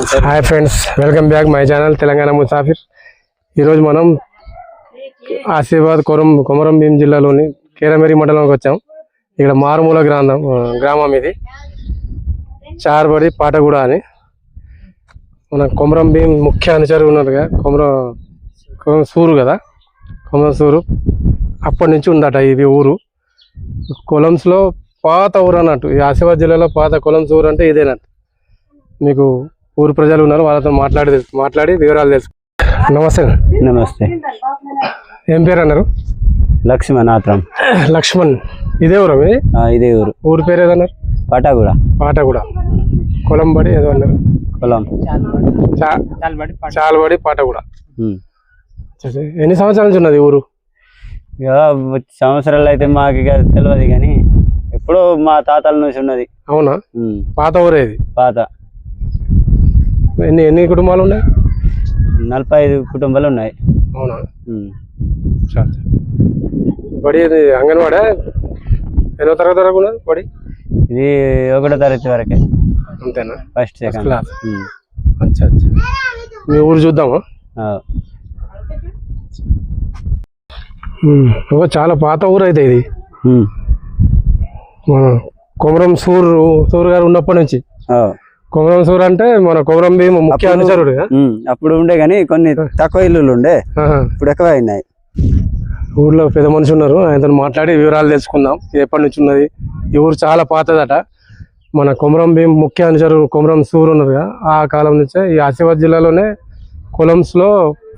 Hi friends, welcome back my channel Telangana Musafir. ఈరోజు మనం ఆసిఫాబాద్ కొమరం భీం జిల్లాలోని కేరమేరి మండలంకి వచ్చాం. ఇక్కడ మారుమూల గ్రామం ఇది చార్బడి పాటగూడ అని. మన కొమరం భీం ముఖ్య అనుచరు ఉన్నట్టుగా కొమరం సూరు కదా, కొమరం సూరు అప్పటి నుంచి ఉందట ఇది ఊరు. కొలంస్లో పాత ఊరు అన్నట్టు. ఈ ఆసిఫాబాద్ జిల్లాలో పాత కొలంస్ ఊరు అంటే ఇదేనట్టు. మీకు ఊరు ప్రజలు ఉన్నారు, వాళ్ళతో మాట్లాడి వివరాలు తెలుసు. నమస్తే. నమస్తే. ఏం పేరు అన్నారు? లక్ష్మణ్. లక్ష్మణ్. ఇదే ఊరు? ఇదే ఊరు. ఊరు పేరు ఏదన్నారు? పాటగూడ. కొలంబడి ఏదో అన్నారు. చాల్బడి పాటగూడ. ఎన్ని సంవత్సరాల నుంచి ఉన్నది ఊరు? సంవత్సరాలు అయితే మాకు ఇక తెలియదు, కానీ ఎప్పుడో మా తాతల నుంచి ఉన్నది. అవునా? పాత ఊరే ఇది. పాత. ఎన్ని కుటుంబాలు ఉన్నాయి? 45 కుటుంబాలు ఉన్నాయి. అవునా? బడి అంగన్వాడ ఎన్నో తరగతి వరకు ఉన్నది బడి? ఇది 1వ తరగతి వరకే. అంతేనా? First second class. అచ్చా. మీ ఊరు చూద్దామా? చాలా పాత ఊరు అయితే ఇది. మన కొమరం సూరు గారు ఉన్నప్పటి నుంచి. కొమరం సూరు అంటే మన కొమరం భీం ముఖ్య అనుచరుడు. అప్పుడు ఉండే కానీ కొన్ని తక్కువ ఇల్లులు ఉండే, ఇప్పుడు ఎక్కువ అయినాయి. ఊర్లో పెద్ద మనిషి ఉన్నారు, ఆయనతో మాట్లాడి వివరాలు తెలుసుకుందాం. ఎప్పటి నుంచి ఉన్నది ఈ ఊరు? చాలా పాతదట. మన కొమరం భీం ముఖ్య అనుచరుడు కొమరం సూరు ఉన్నారు, ఆ కాలం నుంచే ఈ ఆసిఫాబాద్ జిల్లాలోనే కొలంస్లో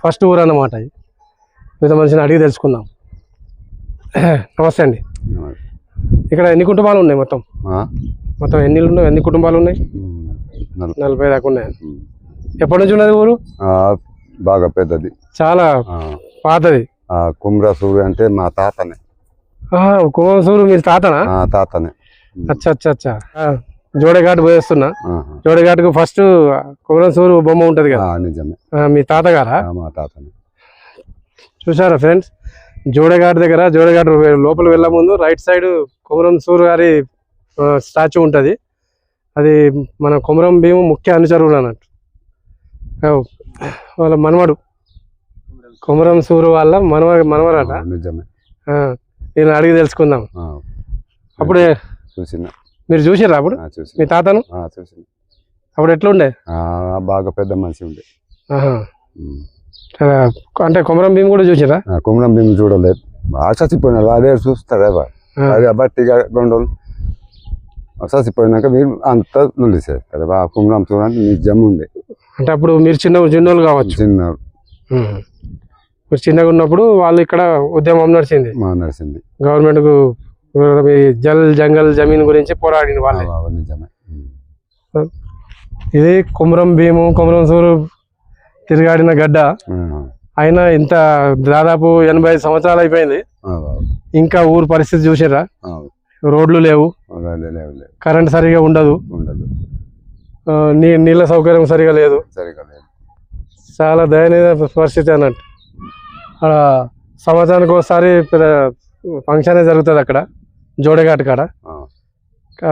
ఫస్ట్ ఊరు అన్నమాట. పెద్ద మనిషిని అడిగి తెలుసుకుందాం. నమస్తే అండి. ఇక్కడ ఎన్ని కుటుంబాలు ఉన్నాయి? మొత్తం ఎన్ని ఇళ్ళు ఉన్నాయి? ఎన్ని కుటుంబాలు ఉన్నాయి? 40 దాకా ఉన్నాయి. ఎప్పటి నుంచి ఉన్నది ఊరు? బాగా పెద్దది, చాలా పాతది. కొమరం సూరు అంటే మా తాతనే. కొమరం సూరు మీ తాతనా? తాతనే. అచ్చా. జోడేఘాట్ పోయేస్తున్నా. జోడేఘాట్కు ఫస్ట్ కొమరం సూరు బొమ్మ ఉంటది కదా? నిజమే. మీ తాతగారా? మా తాతనే. చూసారా ఫ్రెండ్స్, జోడేఘాట్ దగ్గర, జోడేఘాట్ లోపల వెళ్ళే ముందు రైట్ సైడ్ కొమరం సూరు గారి స్టాచ్యూ ఉంటుంది. అది మన కొమరం భీము ముఖ్య అనుచరుడు అన్నట్టు. వాళ్ళ మనవడు కొమరం సూరు వాళ్ళ మనవరట. నేను అడిగి తెలుసుకుందాం. అప్పుడే మీరు చూసారా అప్పుడు మీ తాతను? అప్పుడు ఎట్లుండే? బాగా పెద్ద మనిషి ఉండే. అంటే కొమరం భీం కూడా చూసారా? కొమరం భీం చూడలేదు, చచ్చిపోయినాడు. అదే చూస్తారా? అదే బట్టిగా 2 రోజులు చచ్చిపోయినాక మీరు అంతా నిలిచారు కదా. కొమరం సూరు అంటే నిజం ఉండే. అంటే అప్పుడు మీరు చిన్నోళ్ళు కావచ్చు. మీరు చిన్నగా ఉన్నప్పుడు వాళ్ళు ఇక్కడ ఉద్యమం నడిచింది. గవర్నమెంట్ కు జంగల్ జమీన్ గురించి పోరాడిన వాళ్ళే. నిజమే. ఇది కొమరం భీము కొమరం సూరు తిరిగాడిన గడ్డ. అయినా ఇంత దాదాపు 85 సంవత్సరాలు అయిపోయింది. ఇంకా ఊరు పరిస్థితి చూసారా? రోడ్లు లేవు, కరెంట్ సరిగా ఉండదు, నీళ్ళ సౌకర్యం సరిగా లేదు. చాలా దయనీయ పరిస్థితి అన్నట్టు. అక్కడ సంవత్సరానికి ఒకసారి ఫంక్షన్ జరుగుతుంది అక్కడ జోడేఘాట్ కాడ.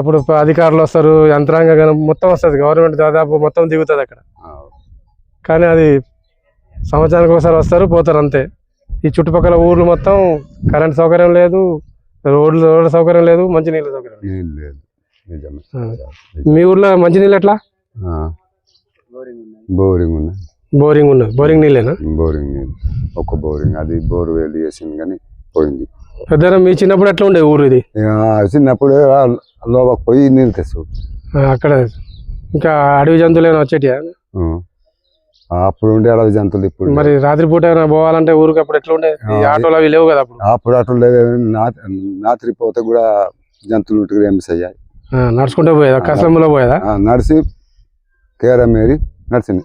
అప్పుడు అధికారులు వస్తారు, యంత్రాంగం మొత్తం వస్తుంది, గవర్నమెంట్ దాదాపు మొత్తం దిగుతుంది అక్కడ. కానీ అది సంవత్సరానికి ఒకసారి వస్తారు, పోతారు అంతే. ఈ చుట్టుపక్కల ఊర్లు మొత్తం కరెంట్ సౌకర్యం లేదు, రోడ్ల సౌకర్యం లేదు, మంచినీళ్ళ సౌకర్యం లేదు. మీ ఊర్లో మంచినీళ్ళు ఎట్లా? బోరింగ్ ఉన్నది. బోరింగ్ నీళ్ళేనా? బోరింగ్ నీళ్ళు, ఒక బోరింగ్. అది బోర్వెల్ వేసింది కానీ పోయింది. పెద్ద మీ చిన్నప్పుడు ఎట్లా ఉండే ఊరు ఇది? చిన్నప్పుడు లోపలికి పోయి నీళ్ళు తెచ్చు. అక్కడ ఇంకా అడవి జంతువులు ఏమైనా వచ్చేటియా? అప్పుడు ఉండే అడవి జంతువులు. ఇప్పుడు మరి రాత్రిపూట ఏమైనా పోవాలంటే ఊరికి అప్పుడు ఎట్లా ఉండే? ఆటోలు అవి లేవు కదా అప్పుడు ఆటోలు లేవు. రాత్రి పోతే కూడా జంతువులు ఉంటే ఏమి చెయ్యాలి? నడుచుకుంటే పోయేదా? కసంలో పోయేదా? నడిచి కేరమేరి నడిచింది.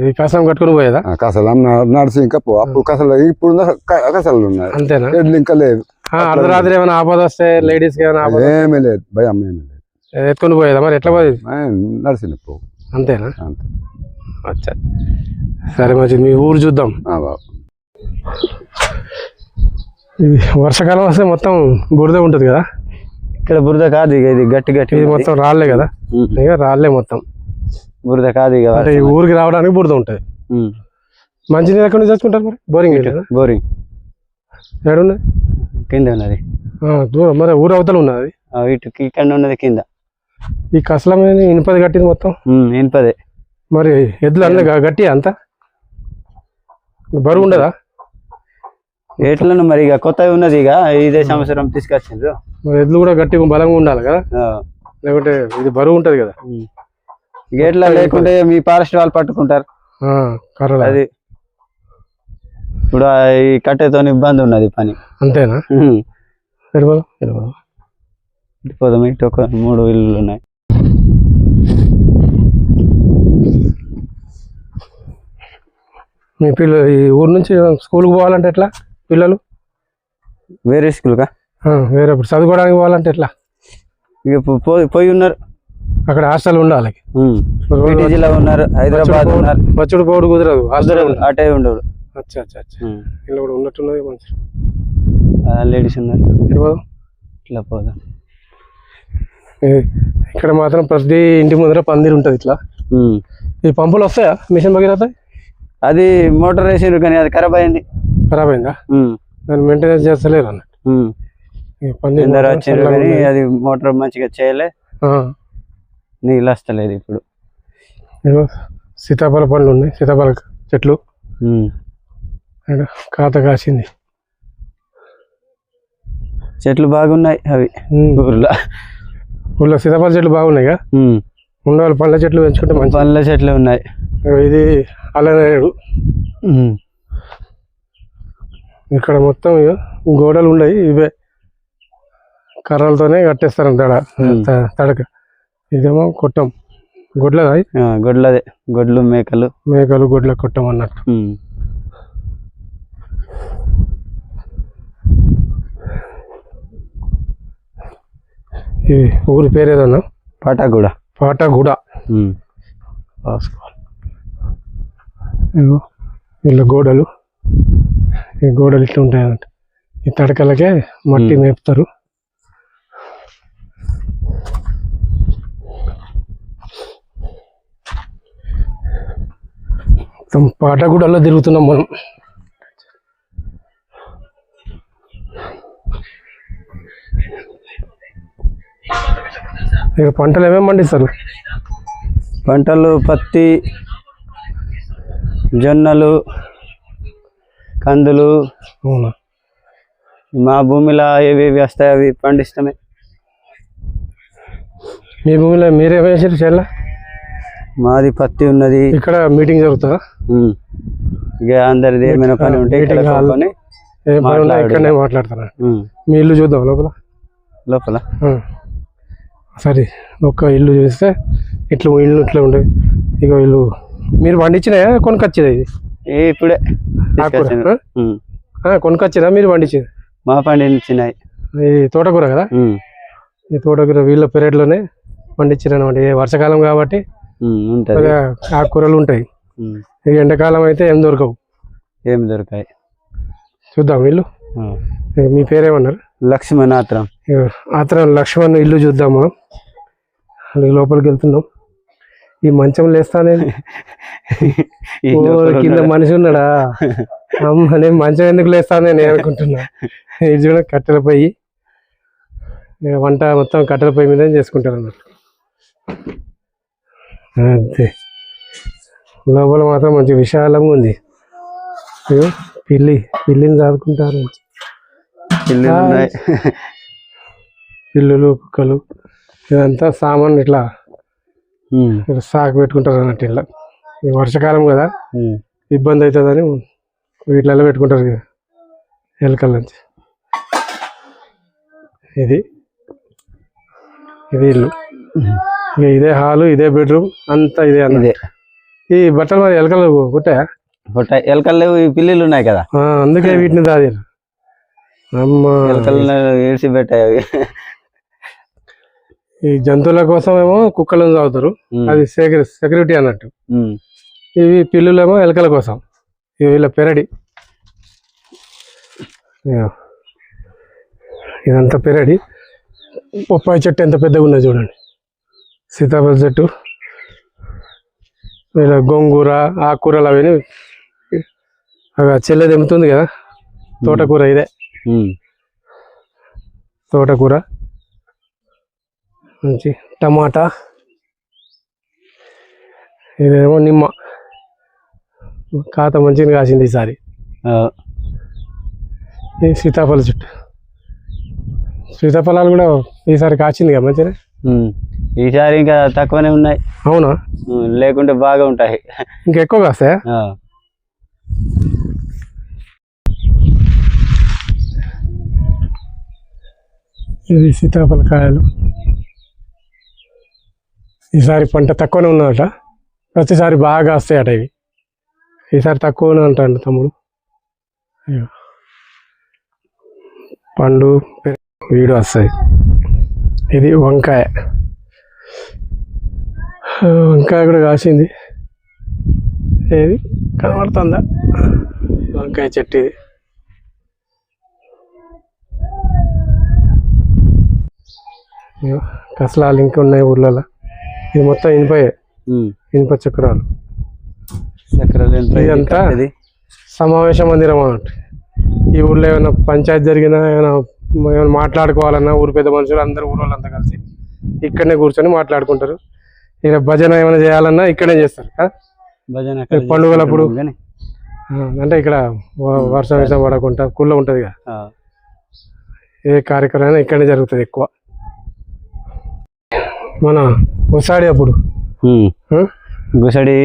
ఈ కసం కట్టుకుని పోయేదా? కసలం నడిచి ఇంకా అప్పుడు కసలు, ఇప్పుడు కసలు ఉన్నాయి. అంతేనా? ఇంకా లేదు. అర్ధరాత్రి ఏమైనా ఆపద వస్తే లేడీస్ ఏమీ లేదు, భయం ఏమీ లేదు. ఎత్తుకుని పోయేదా? మరి ఎట్లా పోయేది? నడిచింది. అంతేనా? అచ్చా, సరే మంచిది. మీ ఊరు చూద్దాం. ఇది వర్షాకాలం వస్తే మొత్తం బురద ఉంటుంది కదా? ఇక్కడ బురద కాదు, ఇది గట్టి. ఇది మొత్తం రాళ్ళే కదా? ఇక రాళ్ళే మొత్తం. బురద కాదు ఇక అంటే ఈ ఊరికి రావడానికి బురద ఉంటుంది. మంచినీళ్ళు ఎక్కడి నుంచి తెచ్చుకుంటారు మరి? బోరింగ్ బోరింగ్ ఏడున్నది? కింద ఉన్నది. దూరం మరి ఊరు అవతల ఉన్నది. ఇటు ఇక్కడ ఉన్నది కింద. ఈ కసలం ఇనుపది కట్టింది మొత్తం ఇనుపదే. మరి ఎద్దులు అన్నీ గట్టి అంతా బరువు ఉండదా? ఎట్లను మరి ఇక కొత్తగా ఉన్నది, ఇక ఇదే సంవత్సరం తీసుకొచ్చిండ్రు. మరి ఎద్దులు కూడా గట్టిగా బలంగా ఉండాలి కదా, లేకుంటే ఇది బరువు ఉంటది కదా. ఇక ఎట్లా లేకుంటే మీ ఫారెస్ట్ వాళ్ళు పట్టుకుంటారు కర్రలు. అది ఇప్పుడు ఈ కట్టెతో ఇబ్బంది ఉన్నది పని. అంతేనా? పోదాం. ఇటు ఒక 3 ఇల్లులు ఉన్నాయి. మీ పిల్లలు ఈ ఊరు నుంచి స్కూల్కి పోవాలంటే ఎట్లా? పిల్లలు వేరే స్కూల్గా వేరే చదువుకోవడానికి పోవాలంటే ఎట్లా? ఇక పోయి ఉన్నారు. అక్కడ హాస్టల్ ఉండాలి. జిల్లా ఉన్నారు, హైదరాబాద్ ఉన్నారు. వచ్చుడు పోడు కుదరదు, హాస్టల్ అటే ఉండడు. అచ్చా అచ్చా అచ్చా. ఇలా కూడా ఉన్నట్టున్నది. మంచి లేడీస్ ఉన్నారు. ఇట్లా పోదాం. ఇక్కడ మాత్రం ప్రతి ఇంటి ముందర పందిరి ఉంటుంది. ఇట్లా ఈ పంపులు వస్తాయా మిషన్ భగీరథ? అది మోటార్ వేసిండ్రు కానీ అది ఖరాబ్ అయింది. ఖరాబ్ అయిందా? దాన్ని మెయింటెనెన్స్ చేస్తలేరు అన్నట్టు. వచ్చిండ్రు కానీ అది మోటార్ మంచిగా చేయలే, నీళ్ళు వస్తలేదు. ఇప్పుడు సీతాఫల పండ్లు ఉన్నాయి, సీతాఫల చెట్లు కాత కాసింది. చెట్లు బాగున్నాయి అవి ఊళ్ళో సీతాఫల చెట్లు బాగున్నాయిగా. ఉండవాలి పళ్ళ చెట్లు పెంచుకుంటే మంచి. పళ్ళ చెట్లు ఉన్నాయి. ఇది అల్లనేడు. ఇక్కడ మొత్తం గోడలు ఉన్నాయి, ఇవే కర్రలతోనే కట్టేస్తారు తడక. ఇదేమో కొట్టం, గొడ్లదా? గొడ్లదే, గొడ్లు మేకలు గొడ్ల కొట్టం అన్నట్టు. ఈ ఊరి పేరు ఏదన్నా? పాటగూడ. వీళ్ళ గోడలు, ఈ గోడలు ఇట్లా ఉంటాయి అన్నట్టు. ఈ తడకలకే మట్టి మేపుతారు. పాటగూడలో తిరుగుతున్నాం మనం. ఇక పంటలు ఏమేమి పండిస్తారు? పంటలు పత్తి, జొన్నలు, కందులు. మా భూమిలో ఏవి వస్తాయి అవి పండిస్తామే. మీ భూమిలో మీరేం వేసారు? చెల్ల మాది పత్తి ఉన్నది. ఇక్కడ మీటింగ్ జరుగుతుందా? ఇక అందరిది ఏమైనా పని ఉంటే ఇక్కడనే మాట్లాడతారా? మీ ఇల్లు చూద్దాం లోపల. సరే, ఒక్క ఇల్లు చూస్తే ఇట్లా ఇట్లా ఉండేది. ఇక ఇల్లు మీరు పండించినాయా కొనుకొచ్చేది? ఇది ఇప్పుడే కొనుకొచ్చినా మీరు పండించేది? మా పండించినాయి. ఇది తోటకూర కదా? ఈ తోటకూర వీళ్ళ పెరట్లోనే పండించారనమాట. వర్షాకాలం కాబట్టి ఆకుకూరలు ఉంటాయి. ఇక ఎండాకాలం అయితే ఏం దొరకాయి. చూద్దాం ఇల్లు. మీ పేరేమన్నారు? లక్ష్మణ్. ఆత్రం లక్ష్మణ్ ఇల్లు చూద్దాం మనం. లోపలికి వెళ్తున్నాం. ఈ మంచం లేస్తానే కింద మనిషి ఉన్నాడా? అమ్మ, నేను మంచం ఎందుకు లేస్తానే నేను అనుకుంటున్నా. ఇది చూడ కట్టెల పొయ్యి, వంట మొత్తం కట్టెల పొయ్యి మీద చేసుకుంటారు అన్నట్టు. అదే లోపల మాత్రం మంచి విశాలంగా ఉంది. పిల్లిని చదువుకుంటారు. పిల్లులు, కుక్కలు, ఇదంతా సామాన్ ఇట్లా సాకు పెట్టుకుంటారు అన్నట్టు. ఇట్లా వర్షాకాలం కదా, ఇబ్బంది అవుతుందని వీటిలలో పెట్టుకుంటారు ఎలుకల నుంచి. ఇది ఇల్లు, ఇదే హాలు, ఇదే బెడ్రూమ్, అంతా ఇదే అన్నదే. ఈ బట్టలు మరి ఎలుకలు కుట్టాయా? ఎలుకలు లేవు, ఈ పిల్లిలు ఉన్నాయి కదా, అందుకే వీటిని దాది ఏడ్చి పెట్టాయి. ఈ జంతువుల కోసం ఏమో కుక్కలను తాగుతారు, అది సెక్యూరిటీ అన్నట్టు. ఇవి పిల్లులేమో ఎలుకల కోసం. ఇవి వీళ్ళ పెరడి. ఇదంతా పెరడి. బొప్పాయి చెట్టు ఎంత పెద్దగా ఉన్నది చూడండి. సీతాఫల చెట్టు ఇలా గోంగూర ఆకుకూరలు అవన్నీ చెల్లె తెంపుతుంది కదా. తోటకూర ఇదే తోటకూర, మంచి టమాటా, ఇదేమో నిమ్మ. కాత మంచిగా కాసింది ఈసారి. ఈ సీతాఫల చెట్టు, సీతాఫలాలు కూడా ఈసారి కాసింది కదా మంచిగా. ఈసారి ఇంకా తక్కువనే ఉన్నాయి. అవునా? లేకుంటే బాగా ఉంటాయి, ఇంకా ఎక్కువ కాస్తాయా? ఇది సీతాఫల కాయలు. ఈసారి పంట తక్కువనే ఉన్నదట, ప్రతిసారి బాగా వస్తాయట ఇవి. ఈసారి తక్కువనే అంటాడు తమ్ముడు. పండు వీడు వస్తాయి. ఇది వంకాయ, వంకాయ కూడా కాసింది. ఏది కనబడుతుందా? వంకాయ చెట్టు ఇది. కసలాలు ఇంకా ఉన్నాయి ఊర్లలో. ఇది మొత్తం ఇనుప చక్రాలు. ఇదంతా సమావేశ మందిరం అన్నట్టు. ఈ ఊర్లో ఏమైనా పంచాయతీ జరిగినా, ఏమైనా మాట్లాడుకోవాలన్నా ఊరు పెద్ద మనుషులు అందరూ ఊరు వాళ్ళంతా కలిసి ఇక్కడనే కూర్చొని మాట్లాడుకుంటారు. ఇక భజన ఏమైనా చేయాలన్నా ఇక్కడే చేస్తారు. పండుగలప్పుడు అంటే ఇక్కడ వర్షం విషం పడకుండా కుళ్ళ ఉంటుంది కదా, ఏ కార్యక్రమం ఇక్కడనే జరుగుతుంది ఎక్కువ. మన గుసాడి అప్పుడు గుసడి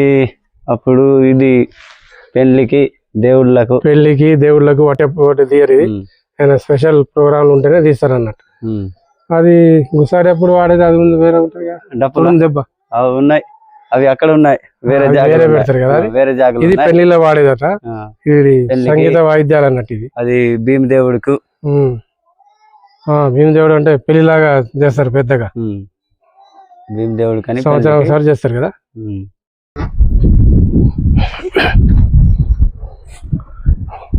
అప్పుడు ఇది పెళ్లికి దేవుళ్ళకు ఒకటి తీయరు. ఇది ఏమైనా స్పెషల్ ప్రోగ్రాంలు ఉంటేనే తీస్తారు అన్నట్టు. అది గుసాడి అప్పుడు వాడేది అది ఉంది, వేరే ఉంటుంది కదా దెబ్బ. అవి ఉన్నాయి, అవి అక్కడ ఉన్నాయి, వేరే పెడతారు కదా. వేరే జాగా. ఇది పెళ్లిలో వాడేదట. ఇది సంగీత వాయిద్యాలు అన్నట్టు. ఇది అది భీమదేవుడుకు. భీమదేవుడు అంటే పెళ్లిలాగా చేస్తారు పెద్దగా. భీమదేవుడు కానీ సంవత్సరం ఒకసారి చేస్తారు కదా.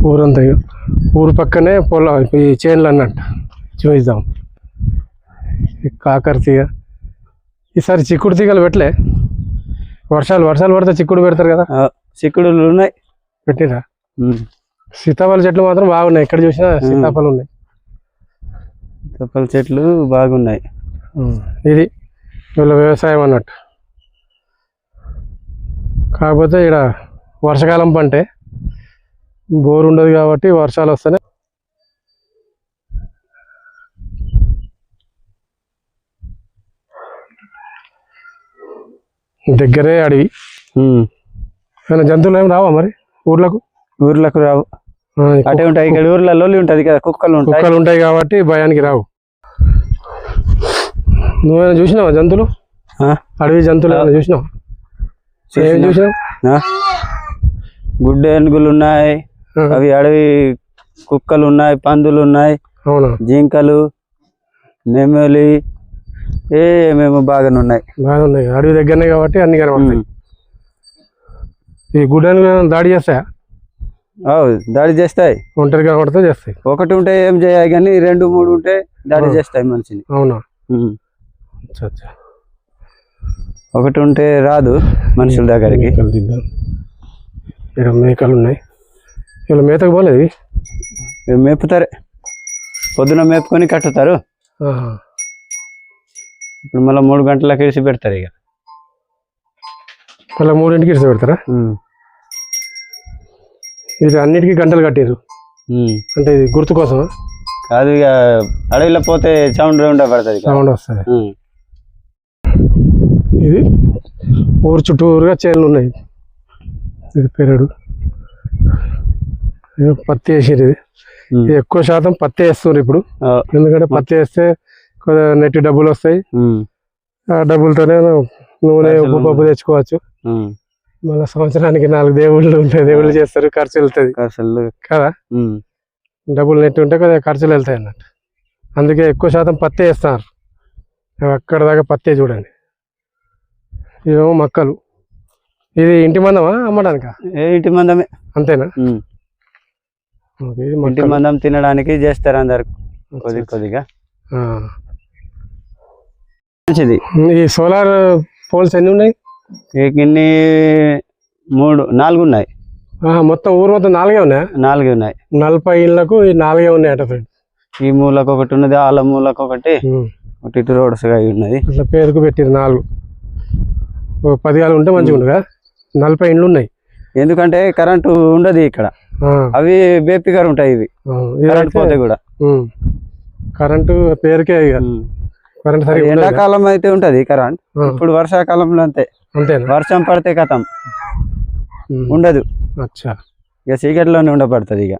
ఊరంతా ఊరు పక్కనే పొలం, ఈ చేన్లు అన్నట్టు చూద్దాం. కాకర తీగ. ఈసారి చిక్కుడు తీగలు పెట్టలే. వర్షాలు పడితే చిక్కుడు పెడతారు కదా. చిక్కుడు ఉన్నాయి, పెట్టిరా. సీతాఫల చెట్లు మాత్రం బాగున్నాయి, ఎక్కడ చూసినా సీతాఫలం ఉన్నాయి. సీతాఫల చెట్లు బాగున్నాయి. ఇది వీళ్ళ వ్యవసాయం అన్నట్టు. కాకపోతే ఇక్కడ వర్షాకాలం పంటే బోర్ ఉండదు కాబట్టి వర్షాలు వస్తేనే. దగ్గరే అడవి. ఏమైనా జంతువులు ఏమి రావా మరి ఊర్లకు రావు. అటే ఉంటాయి, ఇక్కడ ఊర్లలో ఉంటది కదా, కుక్కలు ఉంటాయి కాబట్టి భయానికి రావు. నువ్వేమైనా చూసినావా జంతువులు? అడవి జంతువులు ఏమైనా చూసినావా? ఏం చూసినావు? గుడ్డ ఏనుగులు ఉన్నాయి, అవి అడవి కుక్కలు ఉన్నాయి, పందులు ఉన్నాయి. అవునా? జింకలు, నెమలి, ఏమేమో బాగానే ఉన్నాయి. అడవి దగ్గరనే కాబట్టి అన్ని కనబడతాయి. ఈ గుడ్డ ఏనుగులు దాడి చేస్తాయా? దాడి చేస్తాయి. ఒంటరిగా కనబడితే చేస్తాయి. ఒకటి ఉంటే ఏం చేయాలి, కానీ 2-3 ఉంటే దాడి చేస్తాయి మనిషిని. అవునా? ఒకటి ఉంటే రాదు మనుషుల దగ్గరికి. ఇక్కడ మేకలు ఉన్నాయి. ఇలా మేతకు పోలేదు, మేపుతారే, పొద్దున మేపుకొని కట్టుతారు. ఇప్పుడు మళ్ళీ 3 గంటలకు ఇడిసి పెడతారు. ఇక మళ్ళీ 3ంటికి ఇడిసి పెడతారా? ఇది అన్నిటికీ గంటలు కట్టారు అంటే ఇది గుర్తు కోసం కాదు. ఇక అడవిలో పోతే సౌండ్ పడుతుంది, సౌండ్ వస్తుంది. ఇది ఊరు చుట్టూరుగా చేనులు ఉన్నాయి. ఇది పెరడు, పత్తి వేసేది. ఇది ఎక్కువ శాతం పత్తి వేస్తున్నారు ఇప్పుడు. ఎందుకంటే పత్తి వేస్తే కొద్దిగా నెట్టి డబ్బులు వస్తాయి. ఆ డబ్బులతోనే నూనె, ఉప్పు, పప్పు తెచ్చుకోవచ్చు. మళ్ళీ సంవత్సరానికి 4 దేవుళ్ళు ఉంటాయి, దేవుళ్ళు చేస్తారు, ఖర్చు వెళ్తుంది కదా. డబ్బులు నెట్టి ఉంటే కొద్దిగా ఖర్చులు వెళ్తాయి అన్నట్టు. అందుకే ఎక్కువ శాతం పత్తి వేస్తున్నారు. అక్కడ దాకా పత్తి చూడండి. ఇవేమో మక్కలు. ఇది ఇంటి మందమా అమ్మడానికా? ఇంటి మందమే. అంతేనా? ఇంటి మందం తినడానికి చేస్తారు అందరు కొద్దిగా. ఈ సోలార్ పోల్స్ ఎన్ని ఉన్నాయి? ఇన్ని 4 ఉన్నాయి. మొత్తం ఊరు మొత్తం 4 ఉన్నాయా? 4 ఉన్నాయి. 40 ఇళ్ళకు ఈ 4 ఉన్నాయట ఫ్రెండ్. ఈ మూలకు ఒకటి ఉన్నది, వాళ్ళ మూలకు ఒకటి, ఒకటి ఇటు రోడ్స్ ఉన్నది. ఇట్లా పేరుకు పెట్టిరు 4. 10 గాలు ఉంటే మంచిగా ఉండగా. 40 ఇండ్లు ఉన్నాయి. ఎందుకంటే కరెంటు ఉండదు ఇక్కడ. అవి బేపిగారు ఉంటాయి. ఇవి కరెంట్ పోతే కూడా కరెంటు పేరుకే కరెంట్ సరిగ్గా ఎండాకాలం అయితే ఉంటది కరెంట్. ఇప్పుడు వర్షాకాలంలో అంతేనా? వర్షం పడితే కథం ఉండదు. అచ్చా, ఇక చీకటిలోనే ఉండబడుతుంది. ఇక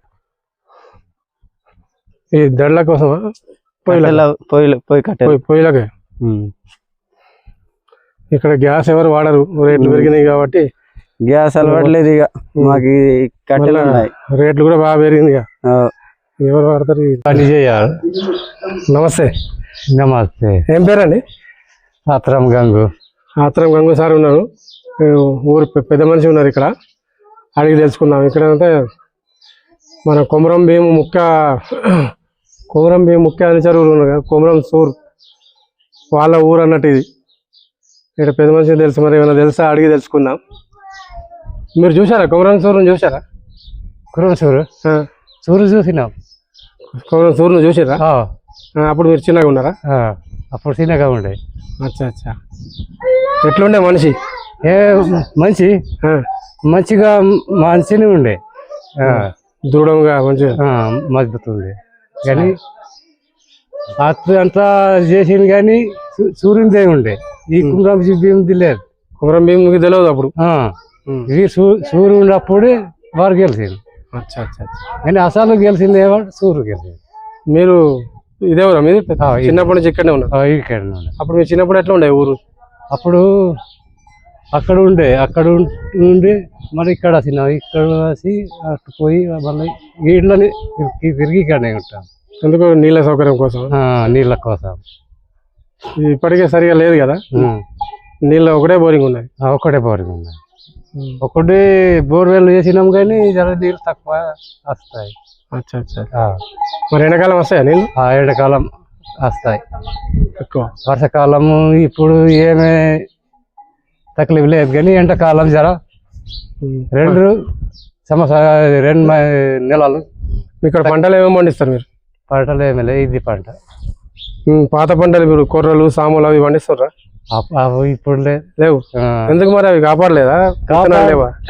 ఈ దళ్ళ కోసమా? పొయ్యి కట్టెలు. పొయ్యిలకే. ఇక్కడ గ్యాస్ ఎవరు వాడరు, రేట్లు పెరిగినాయి కాబట్టి. గ్యాస్ అలవాట్లేదు ఇక మాకు. కట్టెలు ఉన్నాయి, రేట్లు కూడా బాగా పెరిగింది. ఇక ఎవరు వాడతారు? పని చేయాలి. నమస్తే. నమస్తే. ఏం పేరండి? ఆత్రం గంగు. ఆత్రం గంగు సార్ ఉన్నారు. ఊరు పెద్ద మనిషి ఉన్నారు ఇక్కడ. అడిగి తెలుసుకుందాం. ఇక్కడ అంటే మన కొమరం భీం ముఖ్య అనుచరు ఊరు ఉన్నారు కదా, కొమరం సూర్ వాళ్ళ ఊరు అన్నట్టు ఇది. ఇక్కడ పెద్ద మనిషి తెలుసు. మరి ఏమైనా తెలుసా అడిగి తెలుసుకుందాం. మీరు చూసారా కొమరం సూర్ని? చూసారా? కొమరం సూరు చూసినాం. కొమరం సూర్ను చూసారా? అప్పుడు మీరు చిన్నగా ఉన్నారా? అప్పుడు చిన్నగా ఉండే. అచ్చా అచ్చా. ఎట్లుండే మనిషి? మంచిగా మంచిగా ఉండే, దృఢంగా మంచిగా మజబూత్ ఉండే. కానీ అంతా చేసింది కానీ సూర్యునిదే ఉండే. ఈ కుమరం భీముది లేదు. కొమరం భీముకి తెలియదు అప్పుడు. ఇది సూర్యుడు ఉన్నప్పుడే వారు గెలిచింది. అచ్చా అచ్చా. కానీ అసలు గెలిచింది ఏవాడు సూర్యుడు గెలిచింది. మీరు ఇదేవరా? మీరు చిన్నప్పటి నుంచి ఇక్కడనే ఉన్నారు? ఇక్కడనే ఉండే. అప్పుడు మీరు చిన్నప్పుడు ఎట్లా ఉండే ఊరు? అప్పుడు అక్కడ ఉండి మరి ఇక్కడ వచ్చినాం. ఇక్కడ వచ్చి అటు పోయి మళ్ళీ ఇళ్ళని తిరిగి ఇక్కడనే ఉంటాం. ఎందుకు? నీళ్ళ సౌకర్యం కోసం. నీళ్ళ కోసం. ఇప్పటికే సరిగా లేదు కదా నీళ్ళు? ఒకటే బోరింగ్ ఉన్నాయి. ఒకటే బోరింగ్ ఉన్నాయి. ఒకటి బోర్వెల్ చేసినాం కానీ జర నీళ్ళు తక్కువ వస్తాయి. అచ్చా అచ్చా. మరి ఎండాకాలం వస్తాయా నీళ్ళు? ఎండాకాలం వస్తాయి ఎక్కువ. వర్షాకాలము ఇప్పుడు ఏమే తక్లీఫ్ లేదు కానీ ఎండాకాలం జర 2 నెలలు. ఇక్కడ పంటలు ఏమేమి పండిస్తారు మీరు? పంటలు ఏమి లేదు, ఇది పంట. పాత పంటలు ఇప్పుడు కొర్రలు, సాములు అవి పండిస్తారా? అవి ఇప్పుడు లేవు. ఎందుకు మరి? అవి కాపాడలేదా?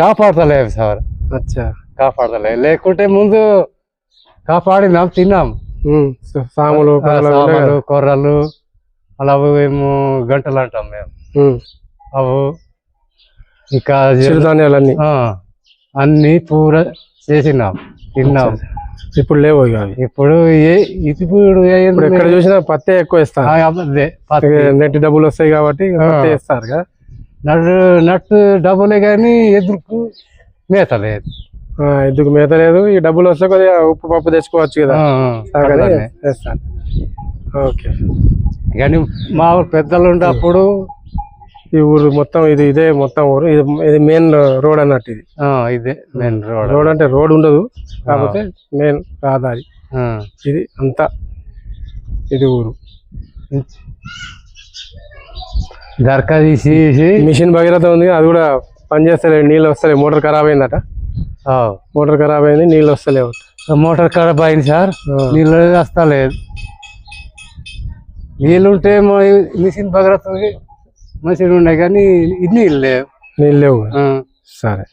కాపాడతలేవు సార్. అచ్చా, కాపాడతలేవు. లేకుంటే ముందు కాపాడినాం, తిన్నాం. సాములు, కొర్రలు అలా మేము గంటలు అంటాం మేము. అవు ఇంకా చిరుధాన్యాలన్నీ అన్ని పూర చేసినాం, తిన్నాం. ఇప్పుడు లేవు ఇక. ఇప్పుడు ఎక్కడ చూసినా పత్తే ఎక్కువ ఇస్తారు. నెట్ డబ్బులు వస్తాయి కాబట్టి పత్తే ఇస్తారు కదా. నట్టు డబ్బులే కానీ ఎదురుకు మేత లేదు. ఎందుకు మేత లేదు? ఈ డబ్బులు వస్తే కొద్దిగా ఉప్పు పప్పు తెచ్చుకోవచ్చు కదా. ఓకే. కానీ మా పెద్దలు ఉండే అప్పుడు ఈ ఊరు మొత్తం ఇదే మొత్తం ఊరు. ఇది మెయిన్ రోడ్ అన్నట్టు. ఇది ఇదే మెయిన్ రోడ్. రోడ్ అంటే రోడ్ ఉండదు కాకపోతే మెయిన్ రహదారి ఇది అంతా. ఇది ఊరు. దర్కా తీసి మిషన్ భగీరథ ఉంది, అది కూడా పనిచేస్తలేదు. నీళ్ళు వస్తలేవు. మోటార్ ఖరాబ్ అయిందట. మోటార్ ఖరాబ్ అయింది, నీళ్ళు వస్తలేవు. మోటార్ ఖరాబ్ అయింది సార్, నీళ్ళు వస్తలేదు. నీళ్ళుంటే మిషన్ భగీరథ మంచిగా ఉన్నాయి కానీ నీళ్ళు లేవు. సరే.